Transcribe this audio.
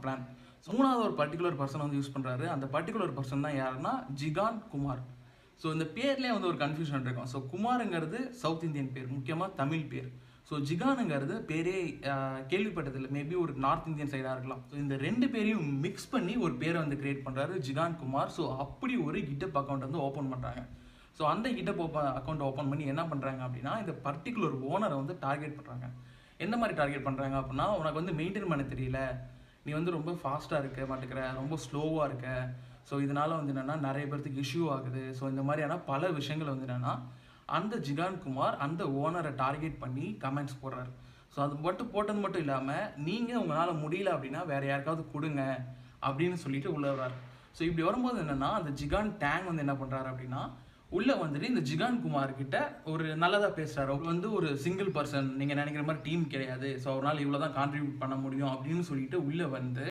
Plan. மூணாவது ஒரு particular person வந்து யூஸ் பண்ணுறாரு. அந்த பர்டிகுலர் பர்சன் தான் யாருன்னா ஜிகான் குமார். ஸோ இந்த பேர்லேயே வந்து ஒரு கன்ஃபியூஷன் இருக்கும். ஸோ குமாருங்கிறது சவுத் இந்தியன் பேர், முக்கியமாக தமிழ் பேர். ஸோ ஜிகானுங்கிறது பேரே கேள்விப்பட்டதில்லை, மேபி ஒரு நார்த் இந்தியன் சைடாக இருக்கலாம். ஸோ இந்த ரெண்டு பேரையும் மிக்ஸ் பண்ணி ஒரு பேரை வந்து கிரியேட் பண்ணுறாரு ஜிகான் குமார். ஸோ அப்படி ஒரு கிட்டப் அக்கௌண்ட் வந்து ஓப்பன் பண்ணுறாங்க. ஸோ அந்த கிட்டப் அக்கௌண்ட் ஓப்பன் பண்ணி என்ன பண்ணுறாங்க அப்படின்னா, இந்த பர்டிகுலர் ஓனரை வந்து டார்கெட் பண்ணுறாங்க. எந்த மாதிரி டார்கெட் பண்ணுறாங்க அப்படின்னா, உனக்கு வந்து மெயின்டைன் பண்ண தெரியல, நீ வந்து ரொம்ப ஃபாஸ்ட்டாக இருக்க மாட்டேங்கிற, ரொம்ப ஸ்லோவாக இருக்க, ஸோ இதனால் வந்து என்னென்னா நிறைய பேர்த்துக்கு இஷ்யூ ஆகுது. ஸோ இந்த மாதிரியான பல விஷயங்கள் வந்து என்னென்னா அந்த ஜிகான் குமார் அந்த ஓனரை டார்கெட் பண்ணி கமெண்ட்ஸ் போடுறாரு. ஸோ அது மட்டும் போட்டது மட்டும் இல்லாமல், நீங்கள் உங்களால் முடியல அப்படின்னா வேறு யாருக்காவது கொடுங்க அப்படின்னு சொல்லிட்டு உள்ளே வர்றாரு. ஸோ இப்படி வரும்போது என்னென்னா, அந்த ஜிகான் டேங் வந்து என்ன பண்ணுறாரு அப்படின்னா, உள்ளே வந்துட்டு இந்த ஜிகான் குமார் கிட்ட ஒரு நல்லதாக பேசுகிறாரு. அவர் வந்து ஒரு சிங்கிள் பர்சன், நீங்கள் நினைக்கிற மாதிரி டீம் கிடையாது, ஸோ அவரால் இவ்வளோ தான் கான்ட்ரிபியூட் பண்ண முடியும் அப்படின்னு சொல்லிட்டு உள்ளே வந்து